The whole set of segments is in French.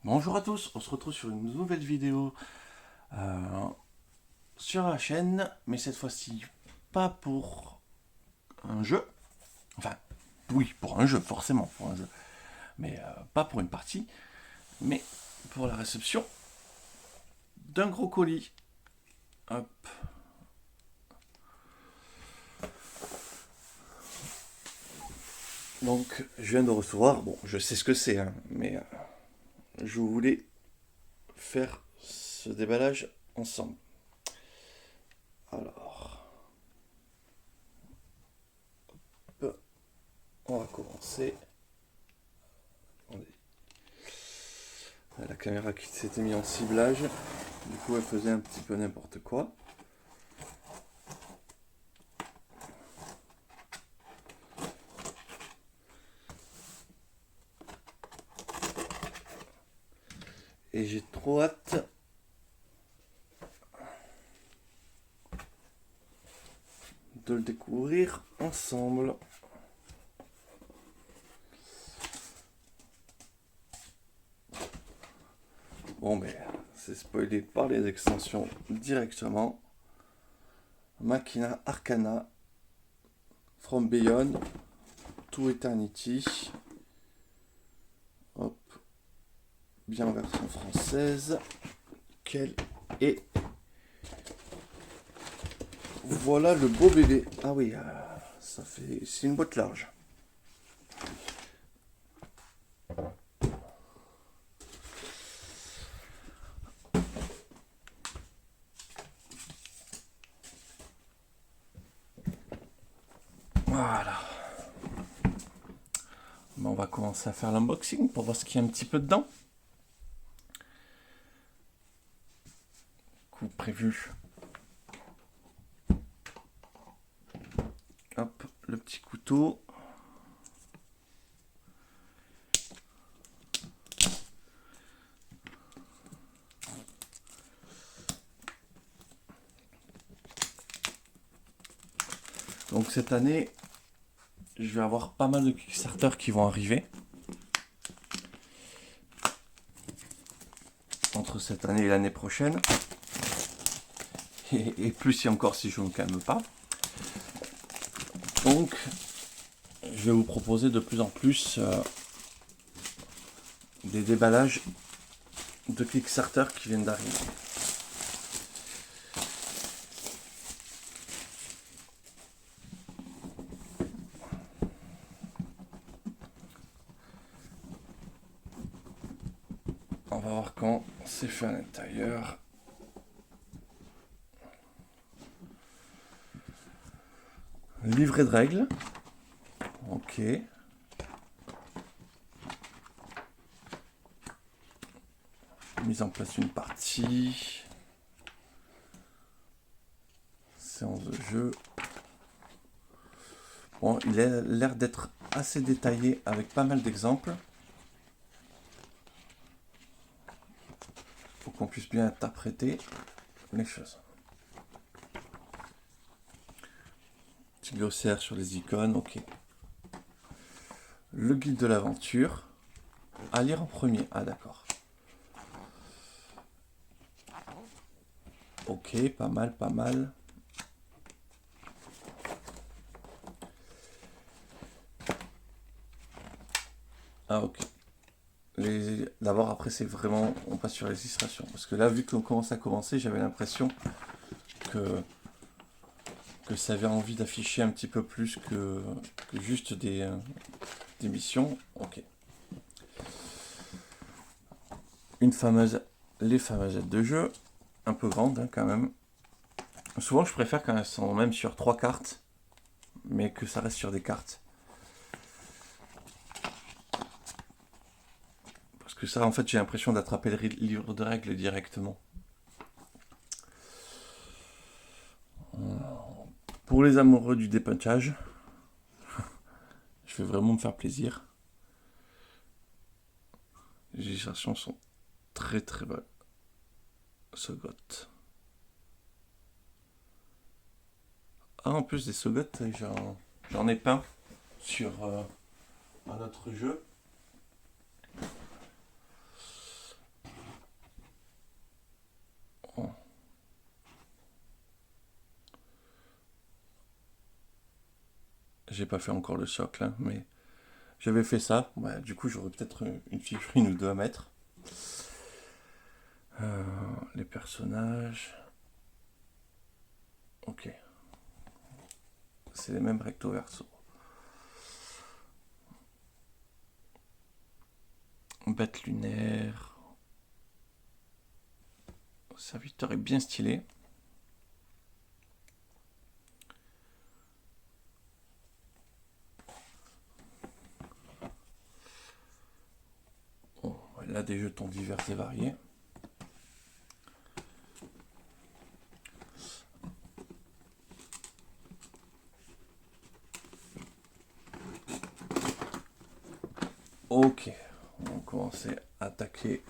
Bonjour à tous, on se retrouve sur une nouvelle vidéo sur la chaîne, mais cette fois-ci pas pour un jeu, enfin oui pour un jeu, forcément pour un jeu, mais pas pour une partie, mais pour la réception d'un gros colis. Hop. Donc je viens de recevoir, bon je sais ce que c'est, hein, mais je voulais faire ce déballage ensemble. Alors, on va commencer. La caméra qui s'était mise en ciblage, du coup elle faisait un petit peu n'importe quoi. Et j'ai trop hâte de le découvrir ensemble. Bon, mais c'est spoilé par les extensions directement. Machina Arcana, From Beyond, To Eternity. Hop, bien en version française. Quel est. Voilà le beau bébé. Ah oui, ça fait. C'est une boîte large. Voilà. On va commencer à faire l'unboxing pour voir ce qu'il y a un petit peu dedans. Coup prévu. Hop, le petit couteau. Donc cette année, je vais avoir pas mal de Kickstarter qui vont arriver. Entre cette année et l'année prochaine. Et plus si encore si je ne me calme pas. Donc, je vais vous proposer de plus en plus des déballages de Kickstarter qui viennent d'arriver. On va voir quand c'est fait à l'intérieur. Livret de règles. Ok. Mise en place une partie. Séance de jeu. Bon, il a l'air d'être assez détaillé avec pas mal d'exemples. Pour qu'on puisse bien interpréter les choses. Petit glossaire sur les icônes, ok. Le guide de l'aventure. À lire en premier. Ah d'accord. Ok, pas mal, pas mal. Ah ok. D'abord après c'est vraiment, on passe sur les illustrations. Parce que là vu qu'on commence à commencer, j'avais l'impression que ça avait envie d'afficher un petit peu plus que juste des missions. Ok. Les fameuses aides de jeu, un peu grandes hein, quand même. Souvent je préfère quand elles sont même sur 3 cartes, mais que ça reste sur des cartes. Parce que ça en fait j'ai l'impression d'attraper le livre de règles directement. Pour les amoureux du dépunchage, je vais vraiment me faire plaisir. Les illustrations sont très très belles. Sogoth. Ah, en plus des Sogoth, j'en ai peint sur un autre jeu. J'ai pas fait encore le socle, hein, mais j'avais fait ça. Ouais, du coup, j'aurais peut-être une figurine ou deux à mettre. Les personnages. Ok. C'est les mêmes recto verso. Bête lunaire. Le serviteur est bien stylé. Bon, là, des jetons divers et variés. Ok, on va commencer à attaquer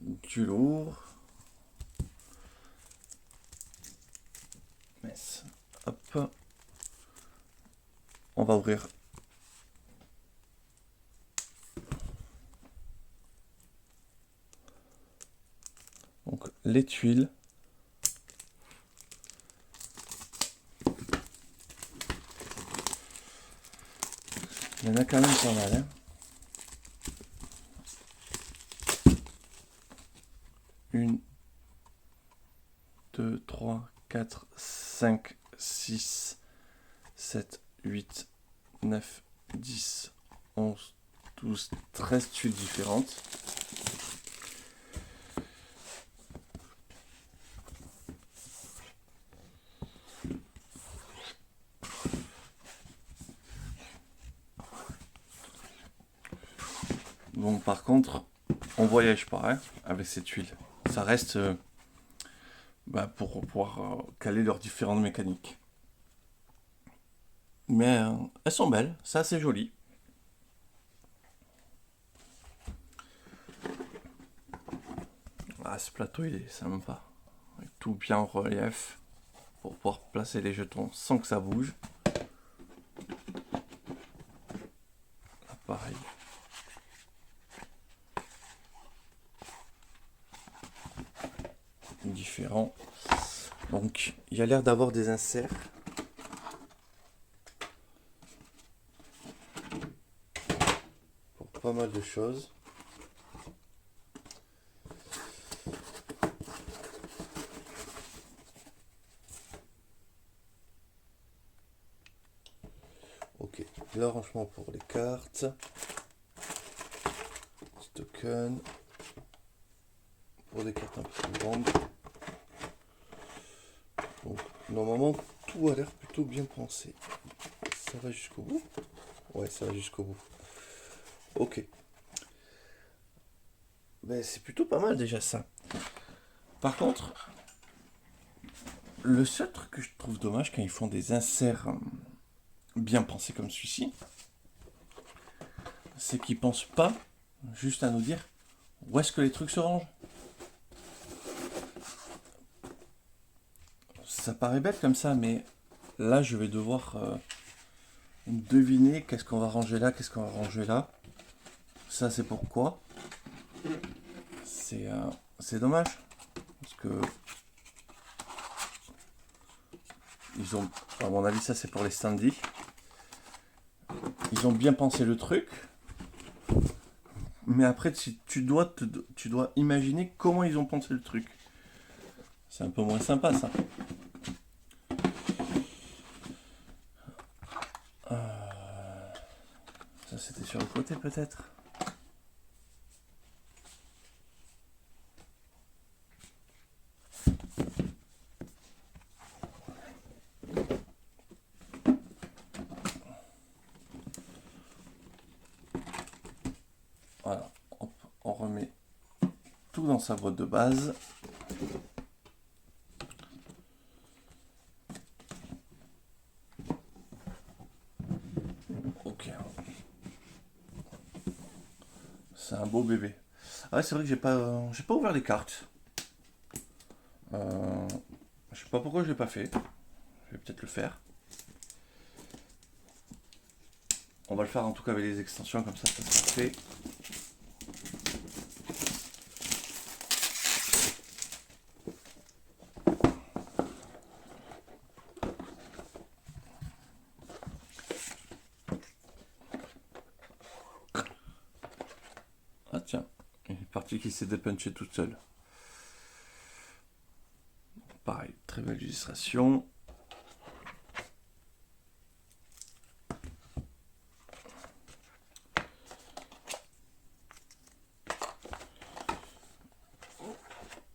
du lourd. Hop. On va ouvrir donc les tuiles. Il y en a quand même pas mal. Hein. Une, 2, 3, 4, 5, 6, 7, 8, 9, 10, 11, 12, 13 tuiles différentes. Bon, par contre, on voyage pas hein, avec ces tuiles. Ça reste pour pouvoir caler leurs différentes mécaniques. Mais elles sont belles, c'est assez joli. Ah, ce plateau, il est sympa. Avec tout bien en relief pour pouvoir placer les jetons sans que ça bouge. Là, pareil. Différent. Donc, il y a l'air d'avoir des inserts. Pour pas mal de choses. Ok, l'arrangement pour les cartes. Token. Pour des cartes un peu plus grandes. Donc, normalement, tout a l'air plutôt bien pensé. Ça va jusqu'au bout? Ouais, ça va jusqu'au bout. Ok. Ben, c'est plutôt pas mal déjà ça. Par contre, le seul truc que je trouve dommage quand ils font des inserts bien pensés comme celui-ci, c'est qu'ils pensent pas juste à nous dire où est-ce que les trucs se rangent. Ça paraît bête comme ça, mais là je vais devoir deviner qu'est-ce qu'on va ranger là, qu'est-ce qu'on va ranger là. Ça c'est pourquoi. C'est dommage. Parce que ils ont, à mon avis ça c'est pour les standees. Ils ont bien pensé le truc. Mais après tu dois imaginer comment ils ont pensé le truc. C'est un peu moins sympa ça. Ça c'était sur le côté peut-être. Voilà, hop, on remet tout dans sa boîte de base. Ok. C'est un beau bébé. Ah ouais, c'est vrai que j'ai pas ouvert les cartes. Je sais pas pourquoi je l'ai pas fait. Je vais peut-être le faire. On va le faire en tout cas avec les extensions, comme ça sera fait. tiens, une partie qui s'est dépunchée toute seule. Pareil, très belle illustration.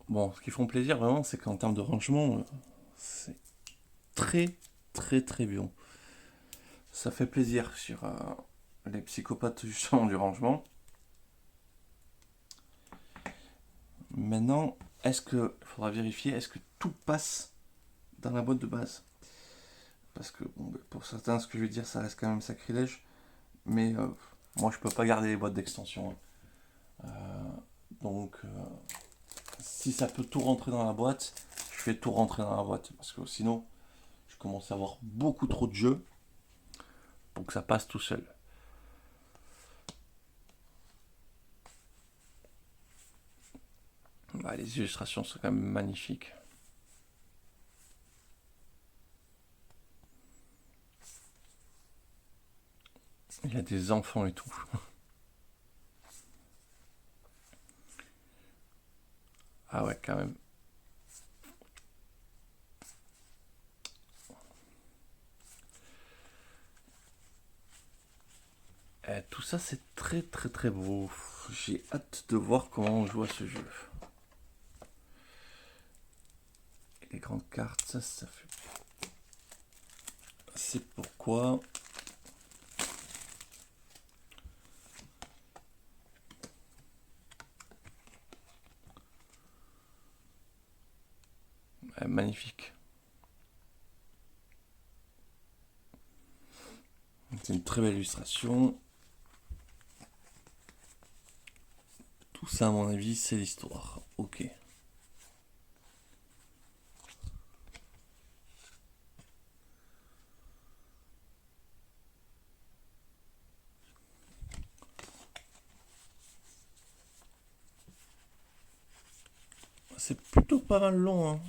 Bon, ce qui font plaisir vraiment, c'est qu'en termes de rangement, c'est très très très bien. Ça fait plaisir sur les psychopathes justement du rangement. Maintenant, il faudra vérifier, est-ce que tout passe dans la boîte de base? Parce que bon, pour certains, ce que je vais dire, ça reste quand même sacrilège. Mais moi, je peux pas garder les boîtes d'extension. Donc, si ça peut tout rentrer dans la boîte, je fais tout rentrer dans la boîte. Parce que sinon, je commence à avoir beaucoup trop de jeux pour que ça passe tout seul. Bah, les illustrations sont quand même magnifiques. Il y a des enfants et tout. Ah ouais, quand même. Tout ça, c'est très très très beau. J'ai hâte de voir comment on joue à ce jeu. Et les grandes cartes, ça fait... C'est pourquoi... magnifique. C'est une très belle illustration. Tout ça, à mon avis, c'est l'histoire. Ok. C'est plutôt pas mal long, hein.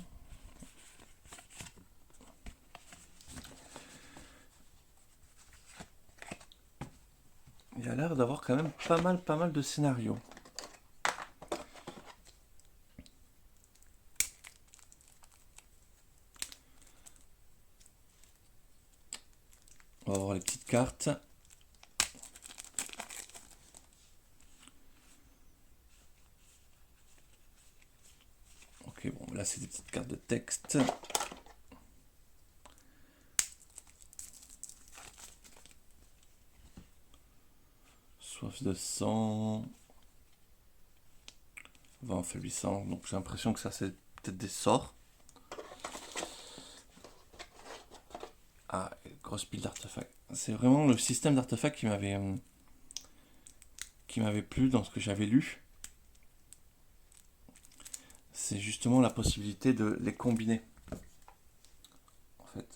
Il a l'air d'avoir quand même pas mal de scénarios. On va voir les petites cartes. Ok, bon, là c'est des petites cartes de texte. Soif de sang. Vent faiblissant. Donc j'ai l'impression que ça c'est peut-être des sorts. Ah, grosse pile d'artefacts. C'est vraiment le système d'artefacts qui m'avait plu dans ce que j'avais lu. C'est justement la possibilité de les combiner. En fait,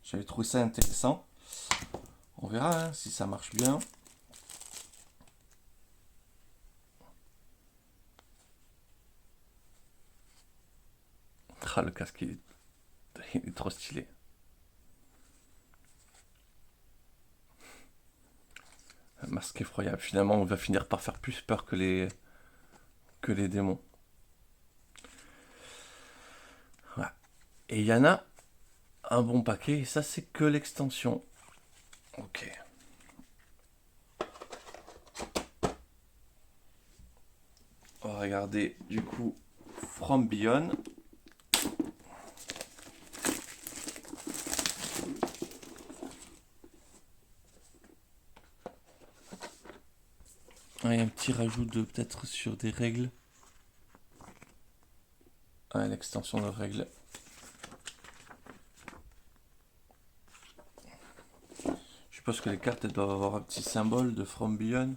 j'avais trouvé ça intéressant. On verra hein, si ça marche bien. Ah, le casque, il est trop stylé. Un masque effroyable. Finalement, on va finir par faire plus peur que les démons. Voilà. Et il y en a un bon paquet. Et ça, c'est que l'extension. Ok. On va regarder du coup From Beyond. Ah, il y a un petit rajout de peut-être sur des règles. Ah, l'extension de règles. Je suppose que les cartes elles doivent avoir un petit symbole de From Beyond.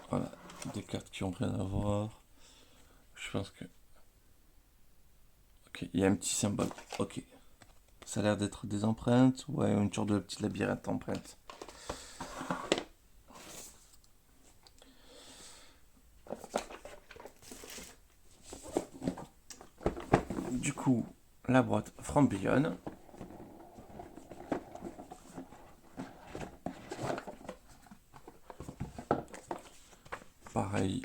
Voilà, des cartes qui ont rien à voir. Je pense que... Ok, il y a un petit symbole. Ok. Ça a l'air d'être des empreintes. Ouais, une sorte de petit labyrinthe d'empreintes. Du coup, la boîte From Beyond. pareil.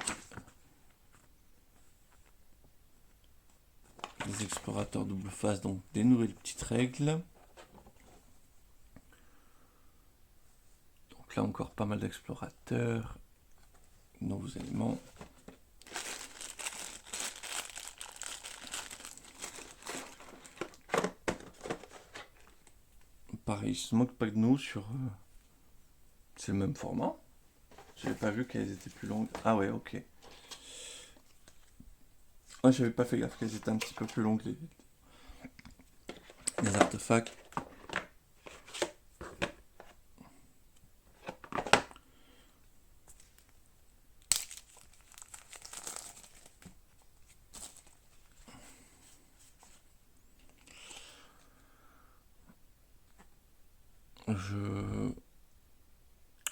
Les explorateurs double face, donc des nouvelles petites règles. Donc là encore pas mal d'explorateurs, nouveaux éléments. Pareil, ils se moquent pas de nous sur... c'est le même format. J'avais pas vu qu'elles étaient plus longues. Ah ouais, ok. Ouais, j'avais pas fait gaffe qu'elles étaient un petit peu plus longues, les artefacts.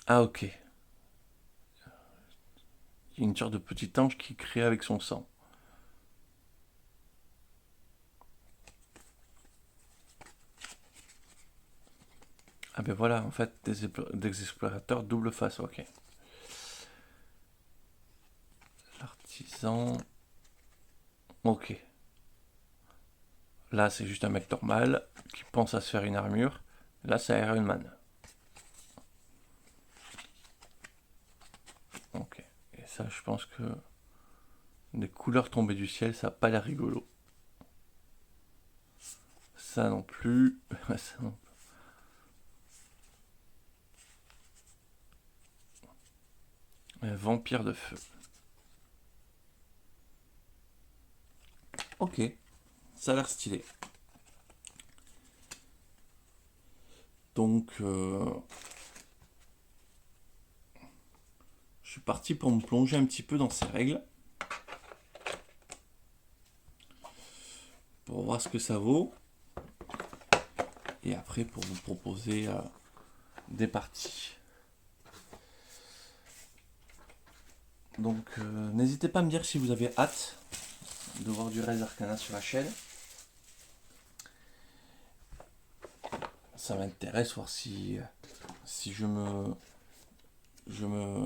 Ah ok. Il y a une sorte de petit ange qui crée avec son sang. Ah ben voilà, en fait, des explorateurs double face, ok. L'artisan... Ok. Là, c'est juste un mec normal qui pense à se faire une armure. Là, c'est Iron Man. Ok. Et ça, je pense que des couleurs tombées du ciel, ça n'a pas l'air rigolo. Ça non plus. Ça non plus. Un vampire de feu. Ok. Ça a l'air stylé. Donc, je suis parti pour me plonger un petit peu dans ces règles. Pour voir ce que ça vaut. Et après, pour vous proposer des parties. Donc, n'hésitez pas à me dire si vous avez hâte de voir du Res Arcana sur la chaîne. Ça m'intéresse, voir si je me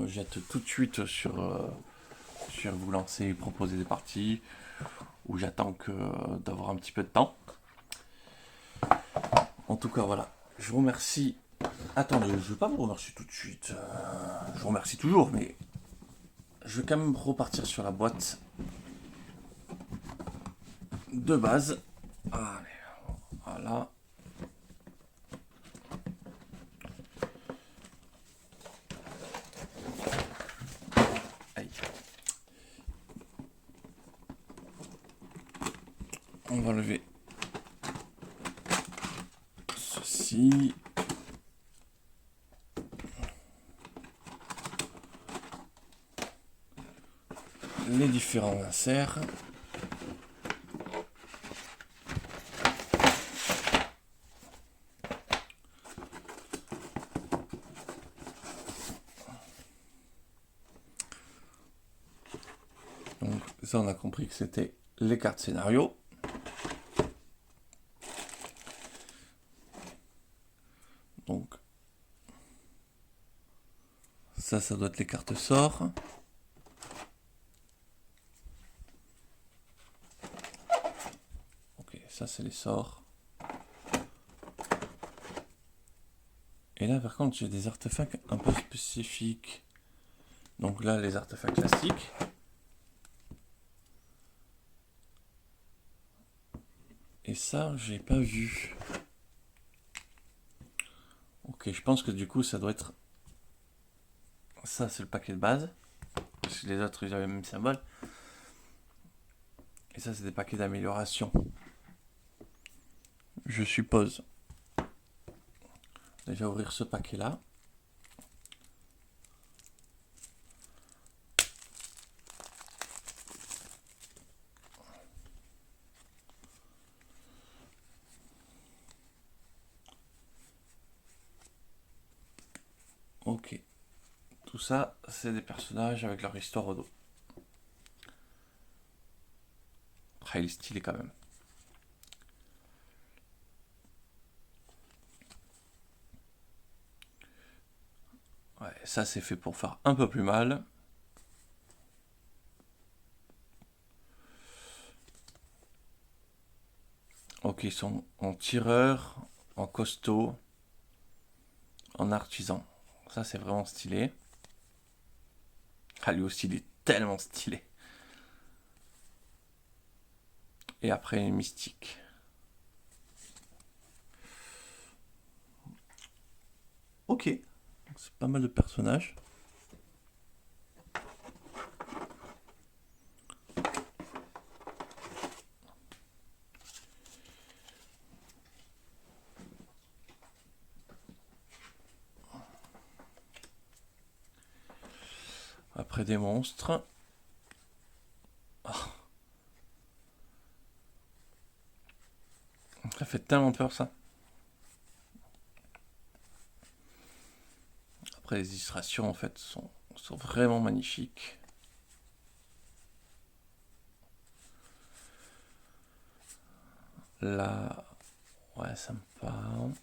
jette tout de suite sur vous lancer et proposer des parties, ou j'attends d'avoir un petit peu de temps. En tout cas, voilà. Je vous remercie. Attendez, je ne vais pas vous remercier tout de suite. Je vous remercie toujours, mais je vais quand même repartir sur la boîte de base. Allez, voilà. Aïe. On va lever ceci. Les différents inserts. Donc ça, on a compris que c'était les cartes scénario. Donc ça doit être les cartes sorts. Ok, ça c'est les sorts. Et là par contre j'ai des artefacts un peu spécifiques. Donc là les artefacts classiques. Et ça j'ai pas vu. Ok, je pense que du coup ça doit être... Ça c'est le paquet de base. Parce que les autres ils avaient le même symbole. Et ça c'est des paquets d'amélioration. Je suppose. Déjà ouvrir ce paquet là. Ok. Tout ça, c'est des personnages avec leur histoire au dos. Ah, il est stylé quand même. Ouais, ça c'est fait pour faire un peu plus mal. Ok, ils sont en tireur, en costaud, en artisan. Ça, c'est vraiment stylé. Ah, lui aussi, il est tellement stylé. Et après, une mystique. Ok, c'est pas mal de personnages. Après des monstres. Ça fait tellement peur ça. Après les illustrations en fait sont vraiment magnifiques. Là, ouais, ça me parle.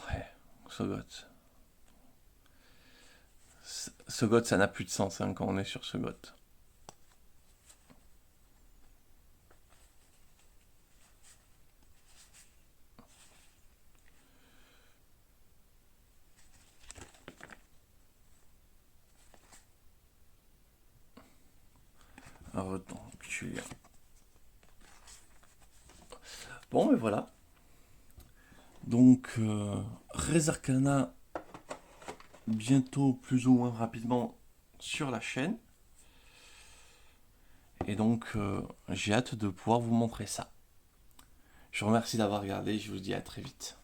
Ouais, Sogot. Sogot, ça n'a plus de sens hein, quand on est sur Sogot. Alors, donc, bon, mais voilà. Donc, Res Arcana, bientôt, plus ou moins rapidement, sur la chaîne. Et donc, j'ai hâte de pouvoir vous montrer ça. Je vous remercie d'avoir regardé, je vous dis à très vite.